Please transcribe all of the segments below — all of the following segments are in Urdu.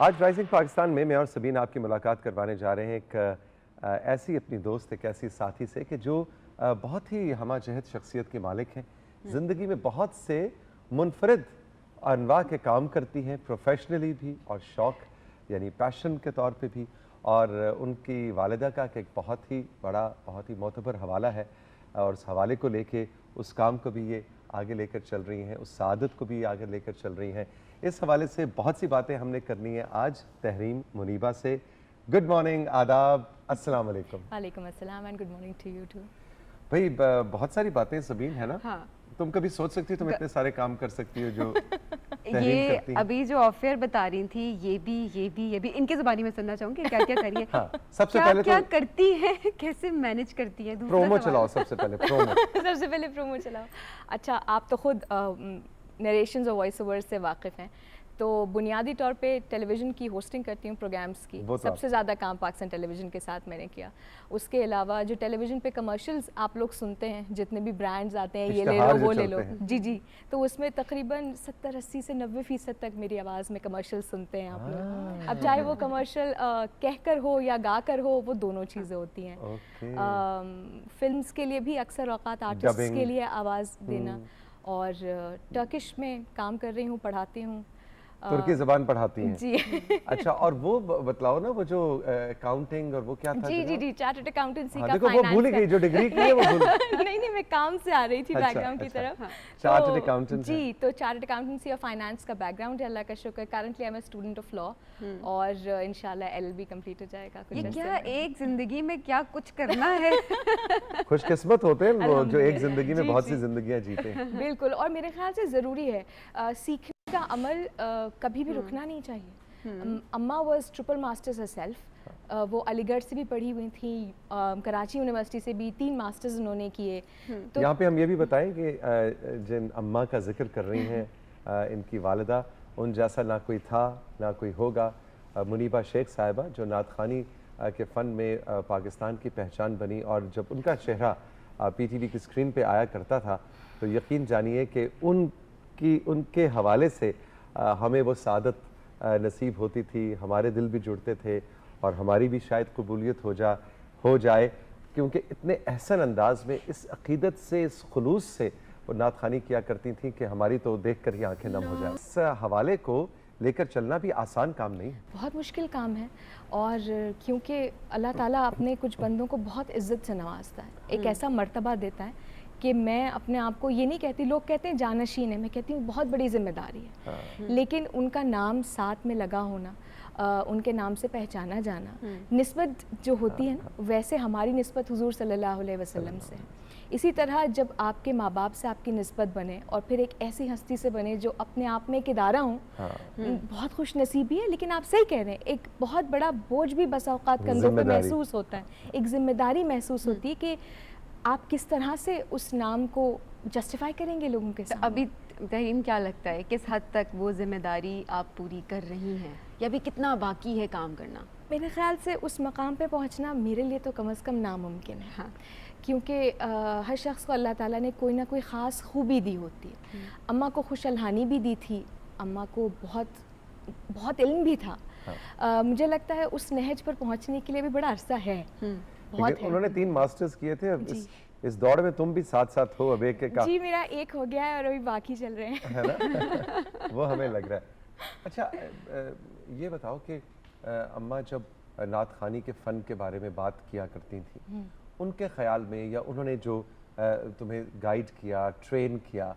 آج رائزنگ پاکستان میں میں اور سبین آپ کی ملاقات کروانے جا رہے ہیں ایک ایسی اپنی دوست، ایک ایسی ساتھی سے کہ جو بہت ہی ہمہ جہت شخصیت کے مالک ہیں، زندگی میں بہت سے منفرد انواع کے کام کرتی ہیں، پروفیشنلی بھی اور شوق یعنی پیشن کے طور پہ بھی، اور ان کی والدہ کا ایک بہت ہی بڑا، بہت ہی معتبر حوالہ ہے، اور اس حوالے کو لے کے اس کام کو بھی یہ آگے لے کر چل رہی ہیں، اس سعادت کو بھی آگے لے کر چل رہی ہیں۔ اس حوالے سے بہت سی باتیں ہم نے کرنی ہیں آج تحریم منیبہ سے۔ گڈ مارننگ، آداب، السلام علیکم۔ وعلیکم السلام and good morning to you too. بھائی بہت ساری باتیں سبین ہے نا، ہاں تم کبھی سوچ سکتی تم اتنے سارے کام کر سکتی ہو جو تحریم یہ کرتی ہیں؟ ابھی جو آفیئر بتا رہی تھی یہ بھی ان کی زبانی میں سننا چاہوں گی کیا کیا کریے، ہاں سب سے پہلے کیا کرتی ہیں، کیسے مینج کرتی ہیں؟ پرومو چلاؤ، سب سے پہلے پرومو۔ سب سے پہلے پرومو چلاؤ۔ اچھا، آپ تو خود نریشنز اور وائس اوورز سے واقف ہیں، تو بنیادی طور پہ ٹیلی ویژن کی ہوسٹنگ کرتی ہوں پروگرامز کی، سب سے زیادہ کام پاکستان ٹیلی ویژن کے ساتھ میں نے کیا۔ اس کے علاوہ جو ٹیلی ویژن پہ کمرشلز آپ لوگ سنتے ہیں، جتنے بھی برانڈز آتے ہیں، یہ لے لو وہ لے لو، جی تو اس میں تقریباً 70-80 سے 90% تک میری آواز میں کمرشل سنتے ہیں آپ لوگ۔ اب چاہے وہ کمرشل کہہ کر ہو یا گا کر ہو، وہ دونوں چیزیں ہوتی ہیں۔ فلمز کے لیے بھی اکثر اوقات آرٹسٹس کے لیے آواز دینا، اور ٹرکش میں کام کر رہی ہوں، پڑھاتی ہوں، ترکی زبان پڑھاتی ہیں؟ جی اچھا، اور وہ بتلاؤ نا، وہ جو اکاؤنٹنگ اور وہ کیا تھا؟ جی چارٹرڈ اکاؤنٹنسی کا، دیکھو وہ بھول گئی، جو ڈگری کی ہے وہ بھول نہیں میں کام سے آ رہی تھی بیک گراؤنڈ کی طرف۔ چارٹرڈ اکاؤنٹنٹ جی، تو چارٹرڈ اکاؤنٹنسی اور فائنانس کا بیک گراؤنڈ ہے، اللہ کا شکر۔ Currently I am a student of law, اور انشاءاللہ LLB کمپلیٹ ہو جائے گا۔ یہ کیا ایک زندگی میں کیا کچھ کرنا ہے! خوش قسمت ہوتے ہیں وہ جو ایک زندگی میں بہت سی زندگیاں جیتے ہیں۔ بالکل، اور میرے خیال سے ضروری ہے سیکھنے کا عمل، کبھی بھی رکنا نہیں چاہیے۔ اماں was triple masters her self, وہ علی گڑھ سے بھی پڑھی ہوئی تھیں، کراچی یونیورسٹی سے بھی 3 ماسٹرز انہوں نے کیے۔ تو یہاں پہ ہم یہ بھی بتائیں کہ جن اماں کا ذکر کر رہی ہیں، ان کی والدہ، ان جیسا نہ کوئی تھا نہ کوئی ہوگا۔ منیبہ شیخ صاحبہ جو نعت خوانی کے فن میں پاکستان کی پہچان بنی، اور جب ان کا چہرہ PTV کی اسکرین پہ آیا کرتا تھا تو یقین جانیے کہ ان کے حوالے سے ہمیں وہ سعادت نصیب ہوتی تھی، ہمارے دل بھی جڑتے تھے، اور ہماری بھی شاید قبولیت ہو جائے، کیونکہ اتنے احسن انداز میں، اس عقیدت سے، اس خلوص سے وہ نعت خوانی کیا کرتی تھیں کہ ہماری تو دیکھ کر ہی آنکھیں نم ہو جائیں۔ اس حوالے کو لے کر چلنا بھی آسان کام نہیں ہے، بہت مشکل کام ہے، اور کیونکہ اللہ تعالیٰ اپنے کچھ بندوں کو بہت عزت سے نوازتا ہے، ایک ایسا مرتبہ دیتا ہے کہ میں اپنے آپ کو یہ نہیں کہتی، لوگ کہتے ہیں جانشین ہے، میں کہتی ہوں بہت بڑی ذمہ داری ہے، لیکن ان کا نام ساتھ میں لگا ہونا، ان کے نام سے پہچانا جانا، نسبت جو ہوتی ہے نا، ویسے ہماری نسبت حضور صلی اللہ علیہ وسلم سے ہے۔ اسی طرح جب آپ کے ماں باپ سے آپ کی نسبت بنے، اور پھر ایک ایسی ہستی سے بنے جو اپنے آپ میں ایک ادارہ ہوں، بہت خوش نصیبی ہے، لیکن آپ صحیح کہہ رہے ہیں، ایک بہت بڑا بوجھ بھی بسا اوقات کندھوں پہ محسوس ہوتا ہے، ایک ذمہ داری محسوس ہوتی ہے کہ آپ کس طرح سے اس نام کو جسٹیفائی کریں گے لوگوں کے سامنے۔ ابھی تحریم کیا لگتا ہے کس حد تک وہ ذمہ داری آپ پوری کر رہی ہیں، یا بھی کتنا باقی ہے کام کرنا؟ میرے خیال سے اس مقام پہ پہنچنا میرے لیے تو کم از کم ناممکن ہے، کیونکہ ہر شخص کو اللہ تعالیٰ نے کوئی نہ کوئی خاص خوبی دی ہوتی ہے۔ اماں کو خوش الحانی بھی دی تھی، اماں کو بہت علم بھی تھا، مجھے لگتا ہے اس نہج پر پہنچنے کے لیے بھی بڑا عرصہ ہے، بہت ہے۔ انہوں نے 3 ماسٹرز کیے تھے، اس دوڑ میں تم بھی ساتھ ساتھ ہو، اب ایک جی میرا ایک ہو گیا ہے اور ابھی باقی چل رہے ہیں، ہے نا؟ وہ ہمیں لگ رہا ہے۔ اچھا یہ بتاؤ کہ اماں جب نعت خوانی کے فن کے بارے میں بات کیا کرتی تھیں، ان کے خیال میں، یا انہوں نے جو تمہیں گائیڈ کیا، ٹرین کیا،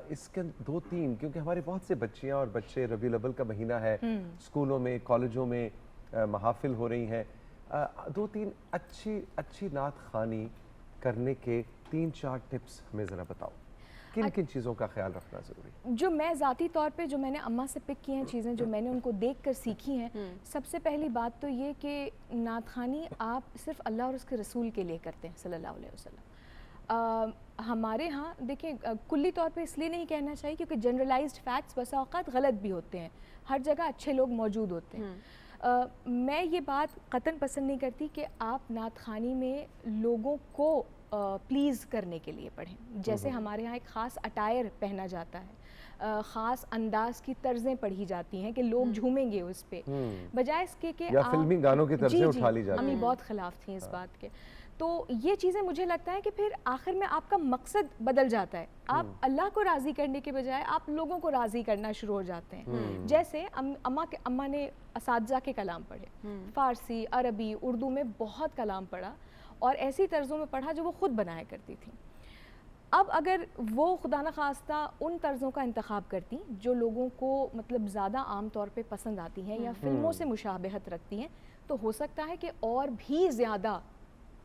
اس کے 2-3، کیونکہ ہمارے بہت سے بچیاں اور بچے، ربیع الاول کا مہینہ ہے، اسکولوں میں، کالجوں میں محافل ہو رہی ہیں، 2-3 اچھی نعت خوانی کرنے کے 3-4 ٹپس ہمیں ذرا بتاؤ، کن کن چیزوں کا خیال رکھنا ضروری ہے؟ جو میں ذاتی طور پہ، جو میں نے اماں سے پک کی ہیں چیزیں، جو میں نے ان کو دیکھ کر سیکھی ہیں، سب سے پہلی بات تو یہ کہ نعت خوانی آپ صرف اللہ اور اس کے رسول کے لیے کرتے ہیں صلی اللہ علیہ وسلم۔ ہمارے ہاں دیکھیں، کلی طور پہ اس لیے نہیں کہنا چاہیے کیونکہ جنرلائزڈ فیکٹس بسا اوقات غلط بھی ہوتے ہیں، ہر جگہ اچھے لوگ موجود ہوتے ہیں۔ میں یہ بات قطعاً پسند نہیں کرتی کہ آپ نعت خوانی میں لوگوں کو پلیز کرنے کے لیے پڑھیں. جیسے ہمارے یہاں ایک خاص اٹائر پہنا جاتا ہے, خاص انداز کی طرزیں پڑھی جاتی ہیں کہ لوگ جھومیں گے اس پہ, بجائے اس کے کہ یا فلمی گانوں کی طرزیں اٹھا لی جاتی ہیں. امی بہت خلاف تھیں اس بات کے. تو یہ چیزیں مجھے لگتا ہے کہ پھر آخر میں آپ کا مقصد بدل جاتا ہے. آپ اللہ کو راضی کرنے کے بجائے آپ لوگوں کو راضی کرنا شروع ہو جاتے ہیں. جیسے اماں نے اساتذہ کے کلام پڑھے, فارسی, عربی, اردو میں بہت کلام پڑھا اور ایسی طرزوں میں پڑھا جو وہ خود بنایا کرتی تھیں. اب اگر وہ خدا نخواستہ ان طرزوں کا انتخاب کرتی جو لوگوں کو مطلب زیادہ عام طور پہ پسند آتی ہیں یا فلموں سے مشابہت رکھتی ہیں, تو ہو سکتا ہے کہ اور بھی زیادہ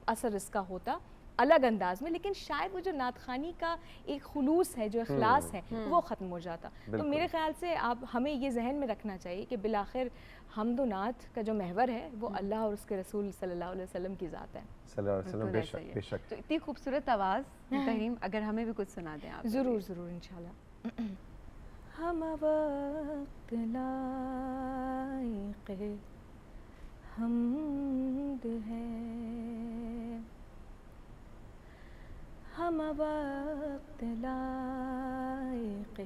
اثر اس کا ہوتا الگ انداز میں, لیکن شاید وہ جو نعت خوانی کا ایک خلوص ہے, جو اخلاص ہے, وہ ختم ہو جاتا. تو میرے خیال سے ہمیں یہ ذہن میں رکھنا چاہیے کہ بالآخر حمد و نعت کا جو محور ہے وہ اللہ اور اس کے رسول صلی اللہ علیہ وسلم کی ذات ہے. صلی اللہ علیہ وسلم. بے شک بے شک. تو اتنی خوبصورت آواز تحریم, اگر ہمیں بھی کچھ سنا دیں آپ. ضرور ضرور انشاءاللہ. ہم وقت لائق حمد ہے, ہم وقت لائق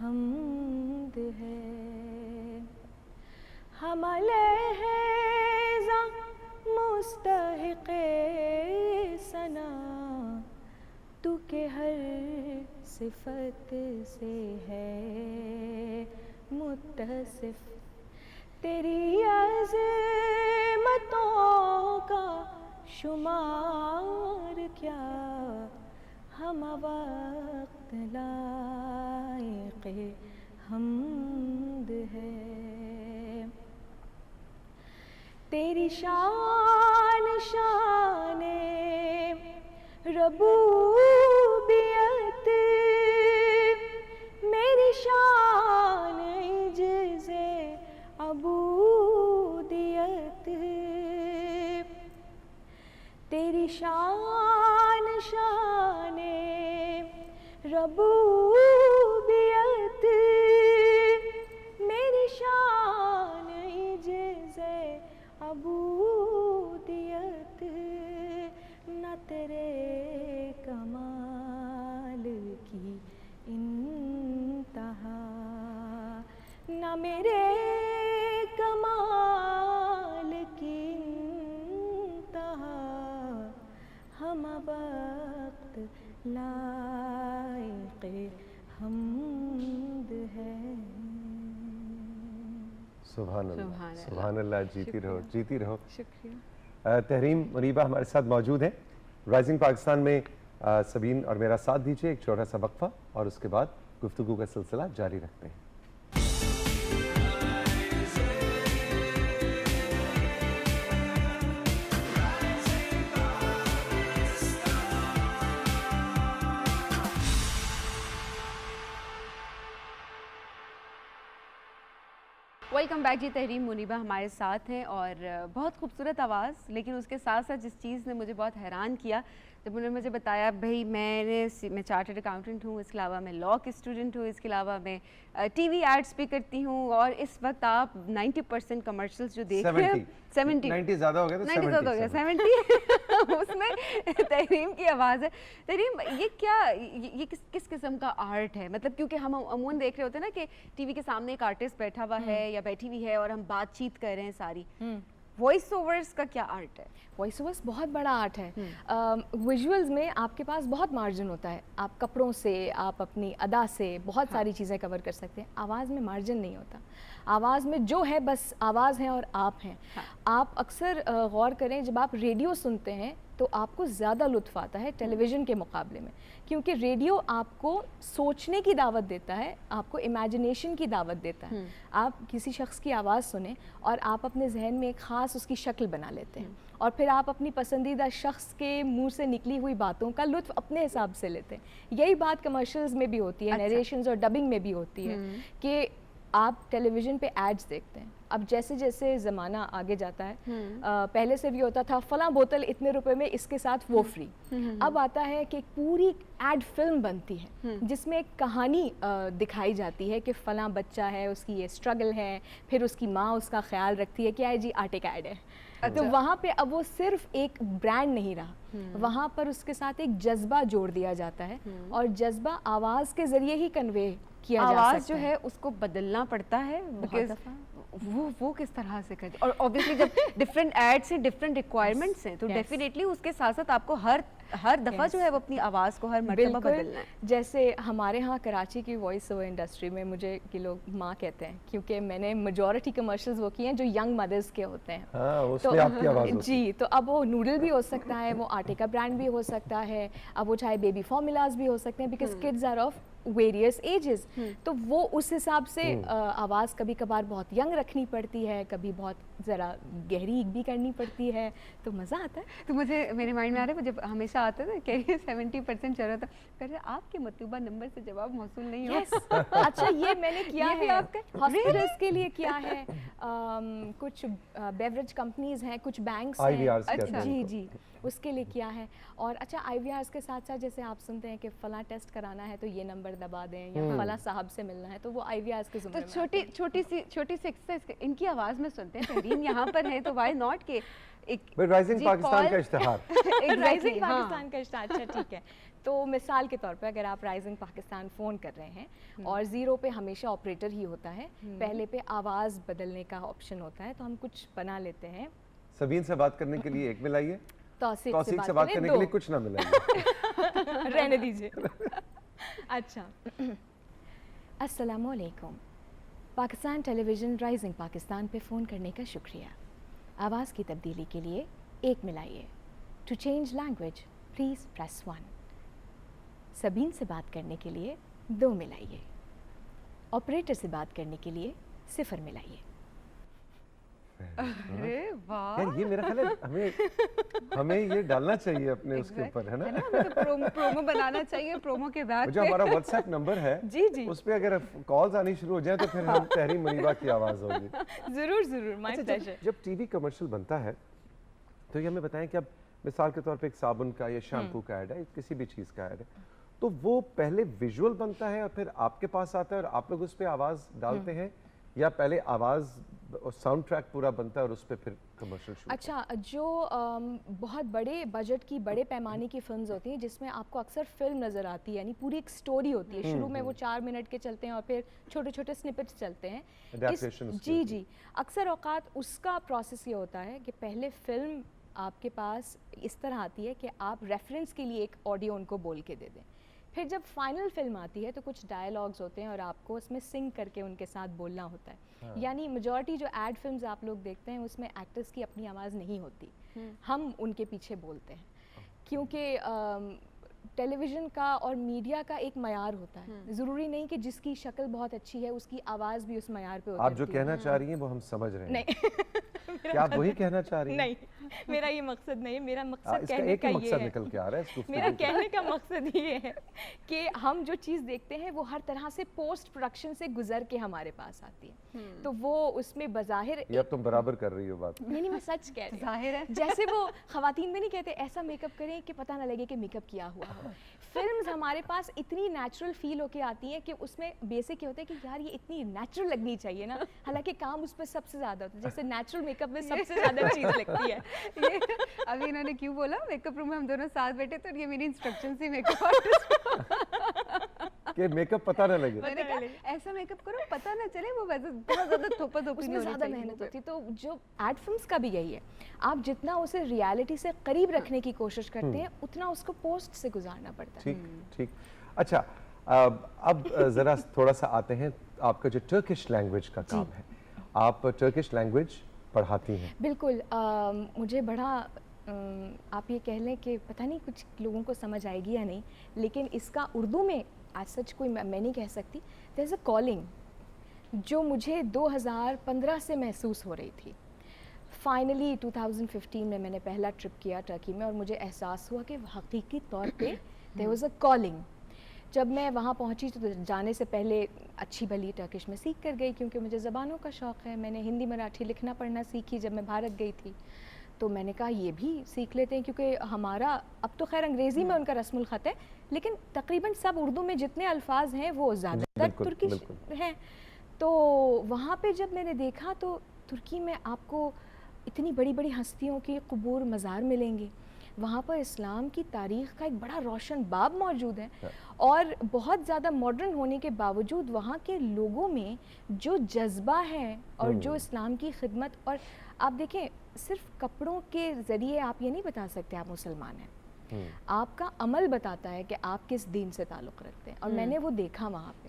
حمد ہے, ہم لہذا مستحق ثنا تو کہ ہر صفت سے ہے متصف. تیری عظمتوں کا شمار کیا, ہم وقت لائق حمد ہے. تیری شان شان ربوبیت, میری شان عجز عبودیت. تیری شان شان ربوبیت, میری شان عجز عبودیت. نہ تیرے کمال کی انتہا, نہ میرے کمال کی انتہا, ہم وقت لائق حمد ہے. سبحان اللہ سبحان اللہ. جیتی رہو جیتی رہو. شکریہ. تحریم منیبہ ہمارے ساتھ موجود ہیں. رائزنگ پاکستان میں سبین اور میرا ساتھ دیجیے, ایک چھوٹا سا وقفہ اور اس کے بعد گفتگو کا سلسلہ جاری رکھتے ہیں. ویلکم بیک جی. تحریم منیبہ ہمارے ساتھ ہیں اور بہت خوبصورت آواز, لیکن اس کے ساتھ ساتھ جس چیز نے مجھے بہت حیران کیا جب انہوں نے مجھے بتایا بھائی میں چارٹرڈ اکاؤنٹنٹ ہوں, اس کے علاوہ میں لاء کی اسٹوڈنٹ ہوں, اس کے علاوہ میں ٹی وی ایڈس بھی کرتی ہوں, اور اس وقت آپ 90% کمرشلز جو دیکھ رہے ہیں 90 زیادہ ہو گیا, 70 اس میں تحریم کی آواز ہے. تحریم یہ کس قسم کا آرٹ ہے؟ مطلب کیونکہ ہم عموماً دیکھ رہے ہوتے ہیں نا کہ ٹی وی کے سامنے ایک آرٹسٹ بیٹھا ہوا ہے یا بیٹھی ہوئی ہے اور ہم بات چیت کر رہے ہیں ساری. وائس اوورز کا کیا آرٹ ہے؟ وائس اوورز بہت بڑا آرٹ ہے. ویژولز میں آپ کے پاس بہت مارجن ہوتا ہے, آپ کپڑوں سے, آپ اپنی ادا سے بہت ساری چیزیں کور کر سکتے ہیں. آواز میں مارجن نہیں ہوتا. آواز میں جو ہے بس آواز ہے اور آپ ہیں. آپ اکثر غور کریں, جب آپ ریڈیو سنتے ہیں تو آپ کو زیادہ لطف آتا ہے ٹیلی ویژن کے مقابلے میں, کیونکہ ریڈیو آپ کو سوچنے کی دعوت دیتا ہے, آپ کو امیجنیشن کی دعوت دیتا ہے. آپ کسی شخص کی آواز سنیں اور آپ اپنے ذہن میں ایک خاص اس کی شکل بنا لیتے ہیں, اور پھر آپ اپنی پسندیدہ شخص کے منہ سے نکلی ہوئی باتوں کا لطف اپنے حساب سے لیتے ہیں. یہی بات کمرشلز میں بھی ہوتی ہے, نیریشنز اور ڈبنگ میں بھی ہوتی ہے کہ آپ ٹیلی ویژن پہ ایڈز دیکھتے ہیں. اب جیسے جیسے زمانہ آگے جاتا ہے, پہلے سے بھی ہوتا تھا فلاں بوتل اتنے روپے میں, اس کے ساتھ وہ فری. اب آتا ہے کہ ایک پوری ایڈ فلم بنتی ہے جس میں ایک کہانی دکھائی جاتی ہے کہ فلاں بچہ ہے, اس کی یہ اسٹرگل ہے, پھر اس کی ماں اس کا خیال رکھتی ہے, کیا ہے جی آٹے کا ایڈ ہے. تو وہاں پہ اب وہ صرف ایک برانڈ نہیں رہا, وہاں پر اس کے ساتھ ایک جذبہ جوڑ دیا جاتا ہے, اور جذبہ آواز کے ذریعے ہی کنوے کیا جا سکتا ہے. آواز جو ہے اس کو بدلنا پڑتا ہے, وہ کس طرح سے کرتے, اور obviously جب ڈفرینٹ ایڈس ہیں, ڈفرینٹ ریکوائرمنٹس ہیں, تو ڈیفینیٹلی اس کے ساتھ ساتھ آپ کو ہر دفعہ جو ہے وہ اپنی آواز کو ہر مرتبہ بدلنا ہے. جیسے ہمارے ہاں کراچی کی وائس اوور انڈسٹری میں مجھے کہ لوگ ماں کہتے ہیں, کیونکہ میں نے میجورٹی کمرشلز وہ کیے ہیں جو ینگ مدرس کے ہوتے ہیں. تو جی, تو اب وہ نوڈل بھی ہو سکتا ہے, وہ آٹے کا برانڈ بھی ہو سکتا ہے, اب وہ چاہے بیبی فارمولاز بھی ہو سکتے ہیں, because kids are of various ages. تو وہ اس حساب سے آواز کبھی کبھار بہت ینگ رکھنی پڑتی ہے, کبھی بہت ذرا گہری بھی کرنی پڑتی ہے, تو مزہ آتا ہے. تو مجھے میرے مائنڈ میں آ رہا ہے, جب ہمیشہ آتا ہے کہ 70% چل رہا تھا, کہہ رہے آپ کے مطلوبہ نمبر سے جواب موصول نہیں ہو. اچھا, یہ میں نے کیا ہے, ہاسپٹلس کے لیے کیا ہے, کچھ بیوریج کمپنیز ہیں, کچھ بینکس ہیں, جی جی اس کے لیے کیا ہے. اور اچھا آئی وی آرس کے ساتھ ساتھ جیسے آپ سنتے ہیں کہ فلاں ٹیسٹ کرانا ہے تو یہ نمبر دبا دیں, یا فلاں صاحب سے ملنا ہے, تو وہ آئی وی آرس کے ذمہ. تو چھوٹی سی ایکسرسائز ان کی آواز میں سنتے ہیں, تحریم یہاں پر ہے تو وائی ناٹ کہ رائزنگ پاکستان کا اشتہار. رائزنگ پاکستان کا اشتہار, اچھا ٹھیک ہے. تو مثال کے طور پہ اگر آپ رائزنگ پاکستان فون کر رہے ہیں اور 0 پہ ہمیشہ آپریٹر ہی ہوتا ہے, پہلے پہ آواز بدلنے کا آپشن ہوتا ہے, تو ہم کچھ بنا لیتے ہیں. سبین سے بات کرنے کے لیے ایک ملائیے, توثیق سے بات کرنے کے لیے کچھ نہ ملائیے, رہنے دیجیے. اچھا, السلام علیکم, پاکستان ٹیلی ویژن رائزنگ پاکستان پہ فون کرنے کا شکریہ. آواز کی تبدیلی کے لیے 1 ملائیے. To change language please press 1. سبین سے بات کرنے کے لیے 2 ملائیے. آپریٹر سے بات کرنے کے لیے 0 ملائیے. ارے واہ, یہ میرا خیال ہے ہمیں یہ ڈالنا چاہیے اپنے اس کے اوپر, ہے نا, پرومو بنانا چاہیے. پرومو کے بعد جو ہمارا واٹس ایپ نمبر ہے, جی جی, اس پہ اگر کالز آنی شروع ہو جائیں تو پھر ہم تحریم منیبہ کی آواز ہوگی. ضرور ضرور, مائی پلیزر. جب ٹی وی کمرشل بنتا ہے تو یہ ہمیں بتائیں کہ اب مثال کے طور پہ ایک صابن کا یا شیمپو کا ایڈ ہے, کسی بھی چیز کا ایڈ ہے, تو وہ پہلے ویژول بنتا ہے اور پھر آپ کے پاس آتا ہے اور آپ لوگ اس پہ آواز ڈالتے ہیں, یا پہلے آواز ساؤنڈ ٹریک پورا بنتا ہے اور اس پہ پھر کمرشل شروع؟ اچھا, جو بہت بڑے بجٹ کی بڑے پیمانے کی فلمز ہوتی ہیں جس میں آپ کو اکثر فلم نظر آتی ہے, یعنی پوری ایک سٹوری ہوتی ہے, شروع میں وہ 4 منٹ کے چلتے ہیں اور پھر چھوٹے چھوٹے سنپٹس چلتے ہیں. جی جی, اکثر اوقات اس کا پروسیس یہ ہوتا ہے کہ پہلے فلم آپ کے پاس اس طرح آتی ہے کہ آپ ریفرنس کے لیے ایک آڈیو ان کو بول کے دے دیں. پھر جب فائنل فلم آتی ہے تو کچھ ڈائلاگز ہوتے ہیں اور آپ کو اس میں سنگ کر کے ان کے ساتھ بولنا ہوتا ہے. یعنی میجورٹی جو ایڈ فلمز آپ لوگ دیکھتے ہیں اس میں ایکٹرز کی اپنی آواز نہیں ہوتی, ہم ان کے پیچھے بولتے ہیں, کیونکہ ٹیلی ویژن کا اور میڈیا کا ایک معیار ہوتا ہے. ضروری نہیں کہ جس کی شکل بہت اچھی ہے اس کی آواز بھی اس معیار پہ ہوتی ہے. آپ جو کہنا چاہ رہی ہیں وہ ہم سمجھ رہے ہیں. نہیں, کیا آپ وہی کہنا چاہ رہی ہیں؟ نہیں, میرا یہ مقصد نہیں ہے. میرا مقصد اس کا کہنے ایک کا ہی یہ مقصد ہے, نکل کے آ رہا ہے, میرا کہنے کا مقصد یہ ہے کہ ہم جو چیز دیکھتے ہیں وہ ہر طرح سے پوسٹ پروڈکشن سے گزر کے ہمارے پاس آتی ہے. تو وہ اس میں بظاہر یہ اب تم برابر کر رہی ہو بات. نہیں, میں سچ کہہ رہی ہوں. ظاہر ہے جیسے وہ خواتین میں نہیں کہتے ایسا میک اپ کریں کہ پتہ نہ لگے کہ میک اپ کیا ہوا ہو. فلمز ہمارے پاس اتنی نیچرل فیل ہو کے آتی ہیں کہ اس میں بیسک یہ ہوتا ہے کہ یار یہ اتنی نیچرل لگنی چاہیے نا, حالانکہ کام اس پہ سب سے زیادہ ہوتا ہے. جیسے نیچرل میک اپ میں سب سے زیادہ چیز لگتی ہے. ابھی انہوں نے کیوں بولا میک اپ روم میں ہم دونوں ساتھ بیٹھے تو یہ میری انسٹرکشن تھی میک اپ آرٹسٹ کہ میک اپ پتہ نہ لگے. ایسا میک اپ کرو پتہ نہ چلے, وہ ویسے بہت زیادہ تھوپا تھوپی اس میں زیادہ محنت ہوتی ہے. تو جو ایڈ فلمس کا بھی یہی ہے, آپ جتنا اسے ریالٹی سے قریب رکھنے کی کوشش کرتے ہیں اتنا اس کو پوسٹ سے گزارنا پڑتا ہے. ٹھیک ٹھیک. اچھا, اب ذرا تھوڑا سا آتے ہیں آپ کا جو ٹرکش لینگویج کا کام ہے, آپ ٹرکش لینگویج پڑھاتی ہیں. بالکل, مجھے بڑا آپ یہ کہہ لیں کہ پتہ نہیں کچھ لوگوں کو سمجھ آئے گی یا نہیں, لیکن اس کا اردو میں آج سچ کوئی میں نہیں کہہ سکتی. دیر از اے کالنگ جو مجھے 2015 سے محسوس ہو رہی تھی. فائنلی 2015 میں نے پہلا ٹرپ کیا ٹرکی میں اور مجھے احساس ہوا کہ حقیقی طور پہ دیر واز اے کالنگ. جب میں وہاں پہنچی تو جانے سے پہلے اچھی بھلی ٹرکش میں سیکھ کر گئی کیونکہ مجھے زبانوں کا شوق ہے. میں نے ہندی مراٹھی لکھنا پڑھنا سیکھی جب میں بھارت گئی تھی. تو میں نے کہا یہ بھی سیکھ لیتے ہیں کیونکہ ہمارا اب تو خیر انگریزی میں ان کا رسم الخط ہے لیکن تقریباً سب اردو میں جتنے الفاظ ہیں وہ زیادہ تر ترکش ہیں. تو وہاں پہ جب میں نے دیکھا تو ترکی میں آپ کو اتنی بڑی بڑی ہستیوں کی قبور مزار ملیں گے. وہاں پر اسلام کی تاریخ کا ایک بڑا روشن باب موجود ہے اور بہت زیادہ ماڈرن ہونے کے باوجود وہاں کے لوگوں میں جو جذبہ ہے اور جو اسلام کی خدمت. اور آپ دیکھیں صرف کپڑوں کے ذریعے آپ یہ نہیں بتا سکتے آپ مسلمان ہیں. آپ کا عمل بتاتا ہے کہ آپ کس دین سے تعلق رکھتے ہیں. اور میں نے وہ دیکھا وہاں پہ.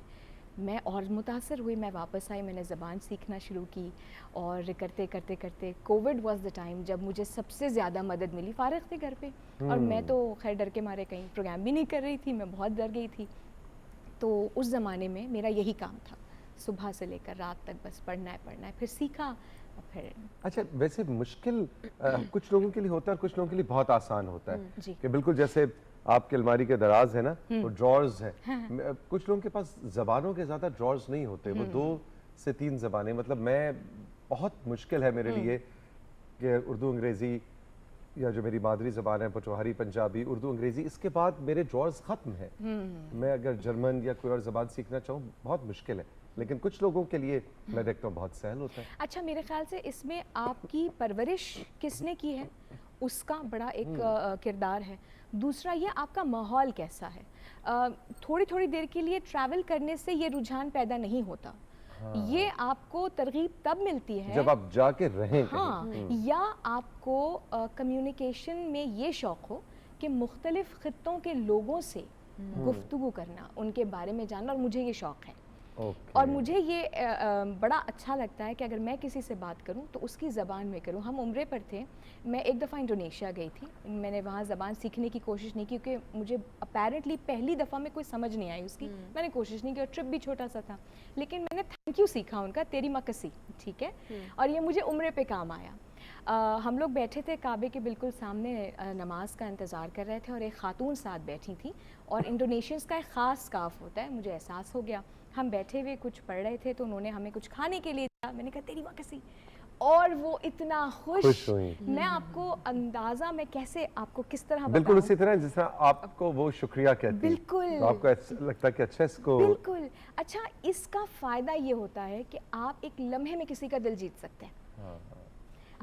میں اور متاثر ہوئی. میں واپس آئی, میں نے زبان سیکھنا شروع کی اور کرتے کرتے کرتے کووڈ واز دا ٹائم جب مجھے سب سے زیادہ مدد ملی. فارغ تھی گھر پہ اور میں تو خیر ڈر کے مارے کہیں پروگرام بھی نہیں کر رہی تھی, میں بہت ڈر گئی تھی. تو اس زمانے میں میرا یہی کام تھا, صبح سے لے کر رات تک بس پڑھنا ہے. پھر سیکھا پھر. اچھا ویسے مشکل کچھ لوگوں کے لیے ہوتا ہے اور کچھ لوگوں کے لیے بہت آسان ہوتا ہے کہ بالکل جیسے آپ کے الماری کے دراز ہے نا وہ ڈرارز ہیں. کچھ لوگوں کے پاس زبانوں کے زیادہ ڈرارز نہیں ہوتے, وہ 2 سے 3 زبانیں. مطلب میں بہت مشکل ہے میرے لیے کہ اردو انگریزی یا جو میری مادری زبان ہے پٹوہاری پنجابی اردو انگریزی اس کے بعد میرے ڈرارز ختم ہیں. میں اگر جرمن یا کوئی اور زبان سیکھنا چاہوں بہت مشکل ہے, لیکن کچھ لوگوں کے لیے میں دیکھتا ہوں بہت سہل ہوتا ہے. اچھا میرے خیال سے اس میں آپ کی پرورش کس نے کی ہے اس کا بڑا ایک کردار ہے. دوسرا یہ آپ کا ماحول کیسا ہے. تھوڑی تھوڑی دیر کے لیے ٹریول کرنے سے یہ رجحان پیدا نہیں ہوتا. یہ آپ کو ترغیب تب ملتی ہے جب آپ جا کے رہیں یا آپ کو کمیونیکیشن میں یہ شوق ہو کہ مختلف خطوں کے لوگوں سے گفتگو کرنا, ان کے بارے میں جاننا. اور مجھے یہ شوق ہے اور مجھے یہ بڑا اچھا لگتا ہے کہ اگر میں کسی سے بات کروں تو اس کی زبان میں کروں. ہم عمرے پر تھے, میں ایک دفعہ انڈونیشیا گئی تھی. میں نے وہاں زبان سیکھنے کی کوشش نہیں کی کیونکہ مجھے اپیرنٹلی پہلی دفعہ میں کوئی سمجھ نہیں آئی اس کی. میں نے کوشش نہیں کی اور ٹرپ بھی چھوٹا سا تھا, لیکن میں نے تھینک یو سیکھا ان کا, تیری مکسی, ٹھیک ہے. اور یہ مجھے عمرے پہ کام آیا. ہم لوگ بیٹھے تھے کعبے کے بالکل سامنے, نماز کا انتظار کر رہے تھے اور ایک خاتون ساتھ بیٹھی تھی اور انڈونیشینس کا ایک خاص سکارف ہوتا ہے, مجھے احساس ہو گیا. ہم بیٹھے ہوئے کچھ پڑھ رہے تھے تو انہوں نے ہمیں کچھ کھانے کے لیے دیا. میں نے کہا تیری مکسی, اور وہ اتنا خوش ہوئی. میں آپ کو اندازہ میں کیسے آپ کو کس طرح بالکل اسی طرح جس طرح آپ کو وہ شکریہ کہتی ہیں. بالکل آپ کو لگتا ہے کہ اچھا اس کو بالکل اچھا. اس کا فائدہ یہ ہوتا ہے کہ آپ ایک لمحے میں کسی کا دل جیت سکتے ہیں.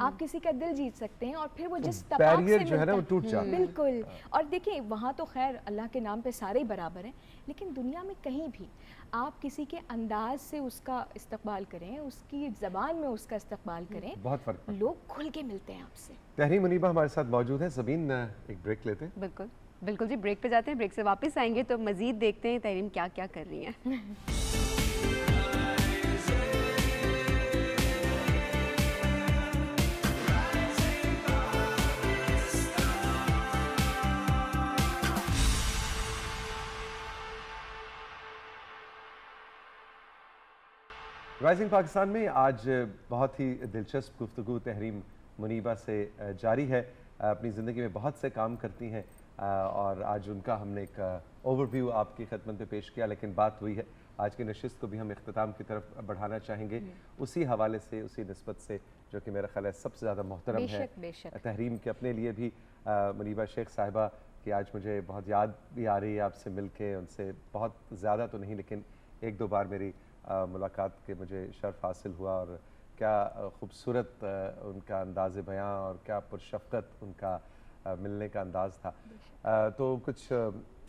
آپ کسی کا دل جیت سکتے ہیں اور پھر وہ جس تپاک سے جو ہے نا وہ ٹوٹ جاتا ہے. بالکل. اور دیکھیں وہاں تو خیر اللہ کے نام پہ سارے ہی برابر ہیں, لیکن دنیا میں کہیں بھی آپ کسی کے انداز سے اس کا استقبال کریں, اس کی زبان میں اس کا استقبال کریں, بہت فرق. لوگ کھل کے ملتے ہیں آپ سے. تحریم منیبہ ہمارے ساتھ موجود ہیں. زبین ایک بریک لیتے ہیں. بالکل بالکل جی, بریک پہ جاتے ہیں. بریک سے واپس آئیں گے تو مزید دیکھتے ہیں تحریم کیا کیا کر رہی ہیں. رائزنگ پاکستان میں آج بہت ہی دلچسپ گفتگو تحریم منیبہ سے جاری ہے. اپنی زندگی میں بہت سے کام کرتی ہیں اور آج ان کا ہم نے ایک اوور ویو آپ کی خدمت میں پیش کیا, لیکن بات ہوئی ہے آج کی نشست کو بھی ہم اختتام کی طرف بڑھانا چاہیں گے اسی حوالے سے, اسی نسبت سے جو کہ میرا خیال ہے سب سے زیادہ محترم ہے تحریم کے اپنے لیے بھی. منیبہ شیخ صاحبہ کی آج مجھے بہت یاد بھی آ رہی ہے آپ سے مل کے. ان سے بہت زیادہ تو نہیں لیکن 1-2 بار میری ملاقات کے مجھے شرف حاصل ہوا, اور کیا خوبصورت ان کا انداز بیاں اور کیا پرشفقت ان کا ملنے کا انداز تھا. تو کچھ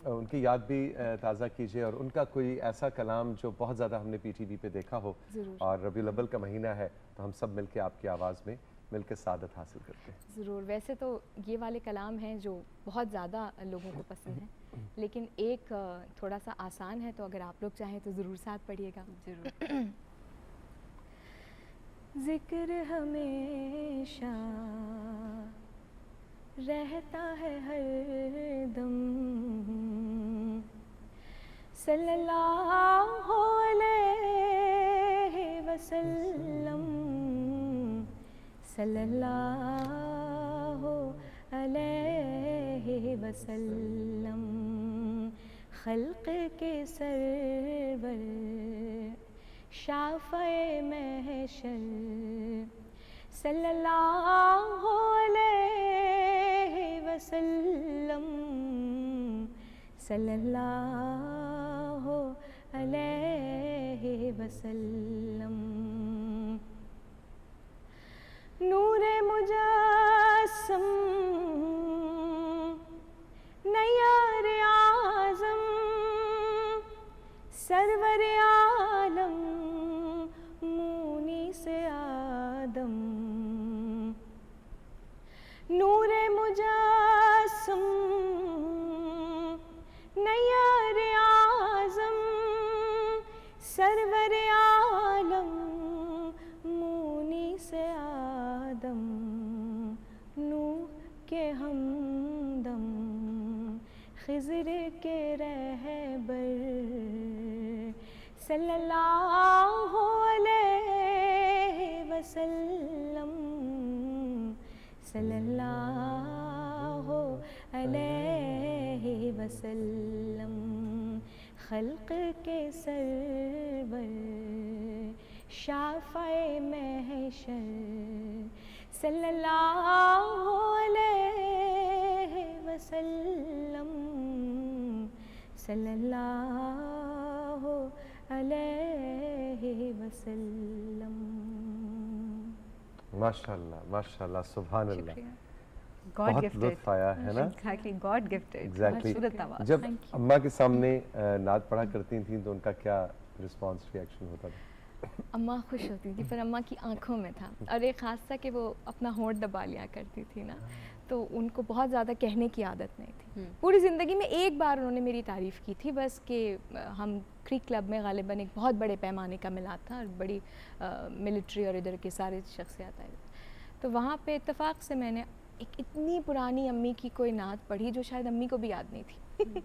ان کی یاد بھی تازہ کیجئے اور ان کا کوئی ایسا کلام جو بہت زیادہ ہم نے پی ٹی وی پہ دیکھا ہو, اور ربیع الاول کا مہینہ ہے تو ہم سب مل کے آپ کی آواز میں مل کے سعادت حاصل کرتے ہیں. ضرور. ویسے تو یہ والے کلام ہیں جو بہت زیادہ لوگوں کو پسند ہیں, لیکن ایک تھوڑا سا آسان ہے, تو اگر آپ لوگ چاہیں تو ضرور ساتھ پڑھیے گا. ضرور. ذکر ہمیشہ رہتا ہے ہر دم, صلی اللہ علیہ وسلم, صلی اللہ علیہ وسلم. خلق کے سرور شافع محشر صلی اللہ علیہ وسلم صلی اللہ علیہ وسلم نور مجسم نیار اعظم سرور عالم مونس آدم نور مجسم نیار اعظم سرور عالم مونس آدم نوح کے ہمدم خضر کے رہبر صلی اللہ علیہ وسلم صلی اللہ علیہ وسلم خلق کے سرور شافع محشر صلی اللہ علیہ وسلم صلی اللہ علیہ وسلم. ماشاءاللہ سبحان اللہ. God بہت gifted. لطف آیا ہے نا. Exactly, God gifted. ایگزیکٹلی. خوبصورت آواز. جب اماں کے سامنے نعت پڑھا کرتی تھیں تو ان کا کیا رسپانس ریئیکشن ہوتا تھا؟ اماں خوش ہوتی تھی پر اماں کی آنکھوں میں تھا اور ایک خاص تھا کہ وہ اپنا ہونٹ دبا لیا کرتی تھی نا تو ان کو بہت زیادہ کہنے کی عادت نہیں تھی. پوری زندگی میں ایک بار انہوں نے میری تعریف کی تھی بس کہ ہم کریک کلب میں غالباً ایک بہت بڑے پیمانے کا میلاد تھا اور بڑی ملٹری اور ادھر کے سارے شخصیات آئے تو وہاں پہ اتفاق سے میں نے ایک اتنی پرانی امی کی کوئی نعت پڑھی جو شاید امی کو بھی یاد نہیں تھی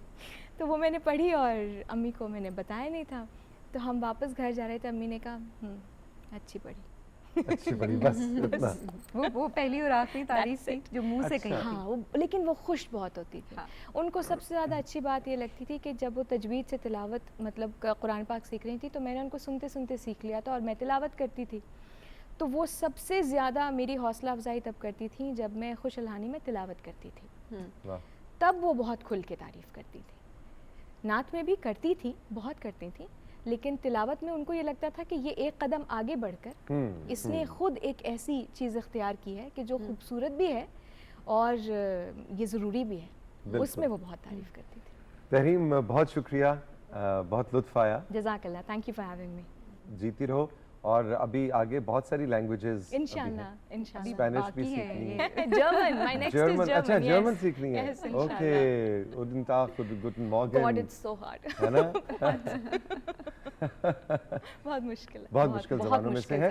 تو وہ میں نے پڑھی اور امی کو میں نے بتایا نہیں تھا تو ہم واپس گھر جا رہے تھے امی نے کہا اچھی پڑھی بس اتنا. وہ پہلی اور آخری تعریف تھی جو منہ سے کہی. ہاں لیکن وہ خوش بہت ہوتی تھی. ان کو سب سے زیادہ اچھی بات یہ لگتی تھی کہ جب وہ تجوید سے تلاوت مطلب قرآن پاک سیکھ رہی تھی تو میں نے ان کو سنتے سنتے سیکھ لیا تھا اور میں تلاوت کرتی تھی تو وہ سب سے زیادہ میری حوصلہ افزائی تب کرتی تھیں جب میں خوش الحانی میں تلاوت کرتی تھی تب وہ بہت کھل کے تعریف کرتی تھی. نعت میں بھی کرتی تھی بہت کرتی تھیں لیکن تلاوت میں ان کو یہ لگتا تھا کہ یہ ایک قدم آگے بڑھ کر اس نے خود ایک ایسی چیز اختیار کی ہے کہ جو خوبصورت بھی ہے اور یہ ضروری بھی ہے. اس میں وہ بہت تعریف کرتی تھی. تحریم بہت شکریہ, بہت لطف آیا. جزاک اللہ, thank you for having me. جیتی رہو اور ابھی آگے بہت ساری لینگویجز انشاءاللہ اسپینش بھی سیکھنی ہے. German, my next is German. اچھا جرمن سیکھنی ہے. Yes, اوکے, گوڈن ٹاگ, گوڈن مارگن. God it's so hard. ہے نا. بہت مشکل ہے, بہت مشکل زبانوں میں سے ہے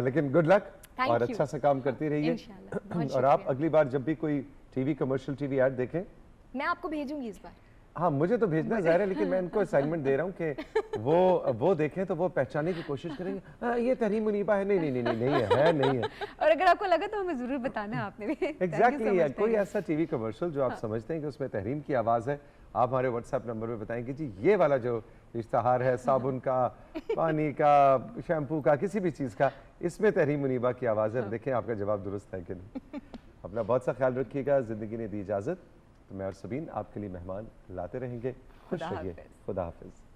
لیکن گڈ لک اور اچھا سا کام کرتی رہیے. اور آپ اگلی بار جب بھی کوئی T V commercial T V ad دیکھیں میں آپ کو بھیجوں گی اس بار. ہاں مجھے تو بھیجنا ظاہر ہے لیکن میں ان کو اسائنمنٹ دے رہا ہوں کہ وہ دیکھیں تو وہ پہچاننے کی کوشش کریں گے یہ تحریم منیبہ ہے. نہیں ہے. اور اگر آپ کو لگا تو ہمیں ضرور بتانا ہے. آپ نے بھی ایگزیکٹلی کوئی ایسا ٹی وی کمرشل جو آپ سمجھتے ہیں کہ اس میں تحریم کی آواز ہے آپ ہمارے واٹس ایپ نمبر پہ بتائیں کہ جی یہ والا جو اشتہار ہے صابن کا, پانی کا, شیمپو کا, کسی بھی چیز کا, اس میں تحریم منیبہ کی آواز ہے. دیکھیں آپ کا جواب درست ہے کہ نہیں. اپنا بہت سا خیال رکھیے گا. زندگی نے دی اجازت تو میں اور سبین آپ کے لیے مہمان لاتے رہیں گے. خوش رہیے. خدا حافظ.